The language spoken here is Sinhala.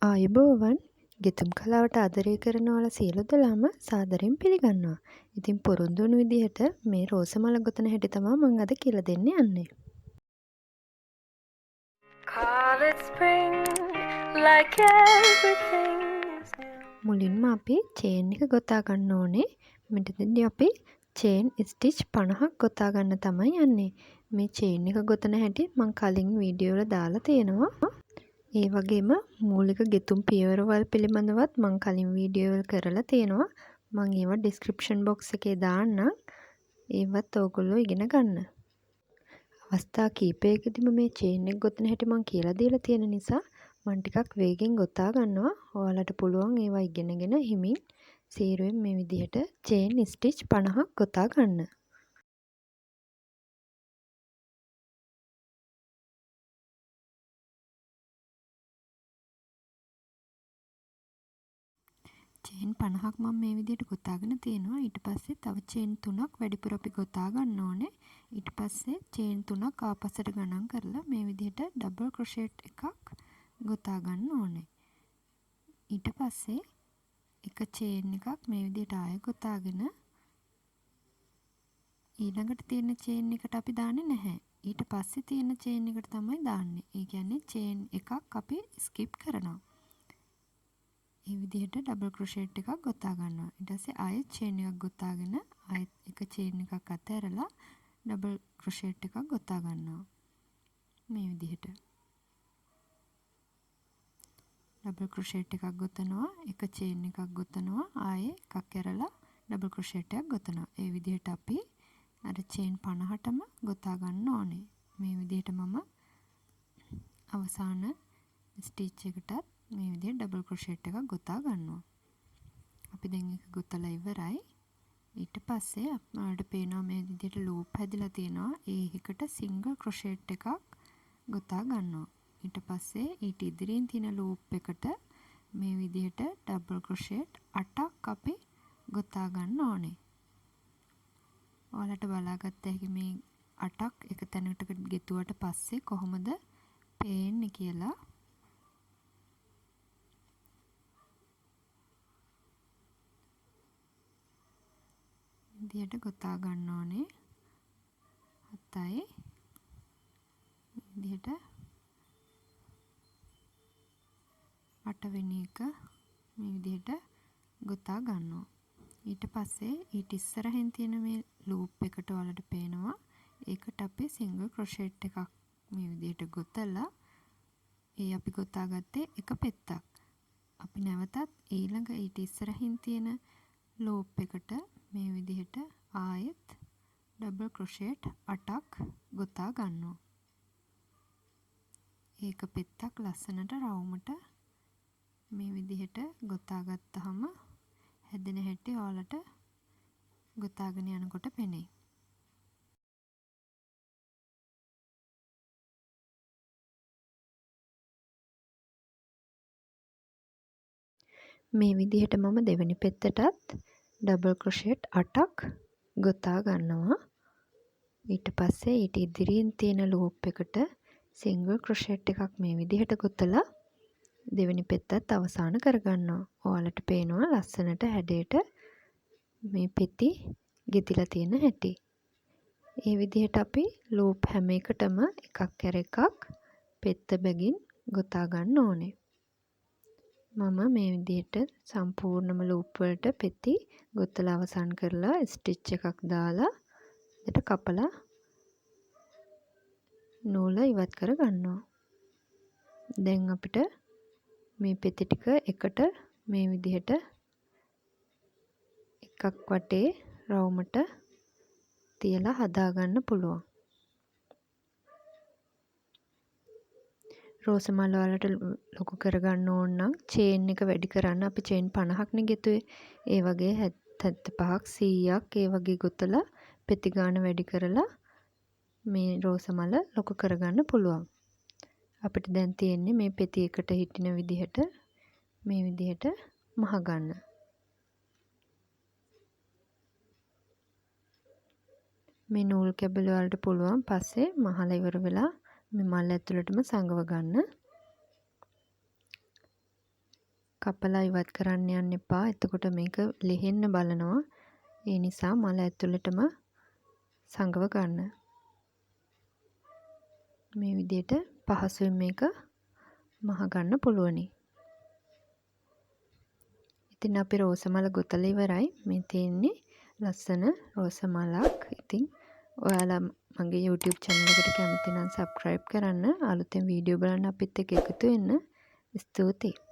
ආයුබෝවන් ගෙතුම් කලාවට ආදරය කරන ඔයාලා සියලු දෙනාම සාදරයෙන් පිළිගන්නවා. ඉතින් පොරොන්දු වුණු විදිහට මේ රෝස මල ගොතන හැටි තමයි මම අද කියලා දෙන්න යන්නේ. Call it spring, like everything is new. මුලින්ම අපි චේන් එක ගොතා ගන්න ඕනේ. මෙතනදී අපි චේන් ස්ටිච් 50ක් ගොතා ගන්න තමයි යන්නේ. මේ චේන් එක ගොතන හැටි මම කලින් වීඩියෝ වල දාලා තියෙනවා. ඒ වගේම මූලික ගෙතුම් පියවරවල් පිළිබඳවත් මම කලින් වීඩියෝ වල කරලා තියෙනවා. මම ඒවා ඩිස්ක්‍රිප්ෂන් බොක්ස් එකේ දාන්නම්. ඒවත් ඕගොල්ලෝ ඉගෙන ගන්න. අවස්ථා කීපයකදීම මේ චේන් එක ගොතන හැටි මම කියලා දීලා තියෙන නිසා මම ටිකක් වේගෙන් ගොතා ගන්නවා. ඔයාලට පුළුවන් ඒවා ඉගෙනගෙන හිමින් සීරුවෙන් මේ විදිහට චේන් ස්ටිච් 50ක් ගොතා ගන්න. චේන් 50ක් මම මේ විදිහට ගොතාගෙන තියෙනවා. ඊට පස්සේ තව චේන් 3ක් වැඩිපුර අපි ගොතා ගන්න ඕනේ. ඊට පස්සේ චේන් 3ක් ආපස්සට ගණන් කරලා මේ විදිහට ඩබල් ක්‍රොෂෙට් එකක් ගොතා ගන්න ඕනේ. ඊට පස්සේ එක චේන් එකක් මේ විදිහට ආයෙ ගොතාගෙන ඊළඟට තියෙන චේන් එකට අපි දාන්නේ නැහැ. ඊට පස්සේ තියෙන චේන් එකට තමයි දාන්නේ. ඒ කියන්නේ චේන් එකක් අපි ස්කිප් කරනවා. මේ විදිහට ඩබල් ක්‍රොෂෙට් එකක් ගොතා ගන්නවා. ඊට පස්සේ ආයෙත් චේන් එකක් ගොතාගෙන ආයෙත් එක චේන් එකක් අතහැරලා ඩබල් ක්‍රොෂෙට් එකක් ගොතා ගන්නවා. මේ විදිහට. ඩබල් ක්‍රොෂෙට් එකක් ගොතනවා, එක චේන් එකක් ගොතනවා, ආයෙ එකක් ඇරලා ඩබල් ක්‍රොෂෙට් එකක් ගොතනවා. ඒ විදිහට අපි අර චේන් 50ටම ගොතා ගන්න ඕනේ. මේ විදිහට මම අවසාන ස්ටිච් එකටත් මේ විදිහට ඩබල් ක්‍රොෂෙට් එකක් ගොතා ගන්නවා. අපි දැන් ඒක ගොතලා ඉවරයි. ඊට පස්සේ අපිට පේනවා මේ විදිහට ලූප් හැදිලා තියෙනවා. ඒකට සිංගල් ක්‍රොෂෙට් එකක් ගොතා ගන්නවා. ඊට පස්සේ ඊට ඉදිරියෙන් තියෙන ලූප් එකට මේ විදිහට ඩබල් ක්‍රොෂෙට් 8ක් අපි ගොතා ගන්න ඕනේ. ඔයාලට බලාගත්ත හැකි මේ 8ක් එක තැනකට ගෙතුවට පස්සේ කොහොමද පේන්නේ කියලා. විදියට ගොතා ගන්න ඕනේ. 7යි විදියට 8 වෙනි එක මේ විදිහට ගොතා ගන්නවා. ඊට පස්සේ ඊට ඉස්සරහින් තියෙන මේ ලූප් එකට ඔයාලට පේනවා. ඒකට අපි සිංගල් ක්‍රොෂෙට් එකක් මේ විදිහට ගොතලා ඒ අපි ගොතාගත්තේ එක පෙත්තක්. අපි නැවතත් ඊළඟ ඊට ඉස්සරහින් තියෙන ලූප් එකට මේ විදිහට ආයෙත් ඩබල් ක්‍රොෂෙට් 8ක් ගොතා ගන්නවා. ඒක පෙත්තක් ලස්සනට රවුමට මේ විදිහට ගොතා ගත්තාම හැදෙන හැටි ඔයාලට ගොතාගෙන යනකොට පෙනේ. මේ විදිහට මම දෙවෙනි පෙත්තටත් ඩබල් ක්‍රොෂෙට් 8ක් ගොතා ගන්නවා. ඊට පස්සේ ඊට ඉදිරියෙන් තියෙන ලූප් එකට සිංගල් ක්‍රොෂෙට් එකක් මේ විදිහට ගොතලා දෙවෙනි පෙත්තත් අවසන් කරගන්නවා. ඔයාලට පේනවා ලස්සනට හැඩයට මේ පෙති ගෙතිලා තියෙන හැටි. ඒ විදිහට අපි ලූප් හැම එකටම එකක් කර එකක් පෙත්ත බැගින් ගොතා ගන්න ඕනේ. මම මේ විදිහට සම්පූර්ණම ලූප් වලට පෙති ගොතලා අවසන් කරලා ස්ටිච් එකක් දාලා ඊට කපලා නූල ඉවත් කර ගන්නවා. දැන් අපිට මේ පෙති ටික එකට මේ විදිහට එකක් වටේ රවුමට තියලා හදා ගන්න පුළුවන්. රෝස මල් වලට ලොකු කරගන්න ඕන නම් චේන් එක වැඩි කරන්න අපි චේන් 50ක් නේ ගෙතුවේ. ඒ වගේ 75ක් 100ක් ඒ වගේ ගොතලා පෙති ගාන වැඩි කරලා මේ රෝස මල ලොකු කරගන්න පුළුවන්. අපිට දැන් තියෙන්නේ මේ පෙති එකට හිටින විදිහට මේ විදිහට මහ ගන්න. මේ නූල් කැබලි වලට පුළුවන් පස්සේ මහලා ඉවර වෙලා මේ මල් ඇතුළටම සංගව ගන්න. කපලා ඉවත් කරන්න යන්න එපා. එතකොට මේක ලෙහෙන්න බලනවා. ඒ නිසා මල ඇතුළටම සංගව ගන්න. මේ විදිහට පහසුවෙන් මේක මහ ගන්න පුළුවනි. ඉතින් අපි රෝස මල ගොතලා ඉවරයි. මේ තියෙන්නේ ලස්සන රෝස මලක්. ඉතින් ඔයාලා මගේ YouTube channel එකට කැමති නම් subscribe කරන්න. අලුතෙන් වීඩියෝ බලන්න අපිත් එක්ක එකතු වෙන්න. ස්තුතියි.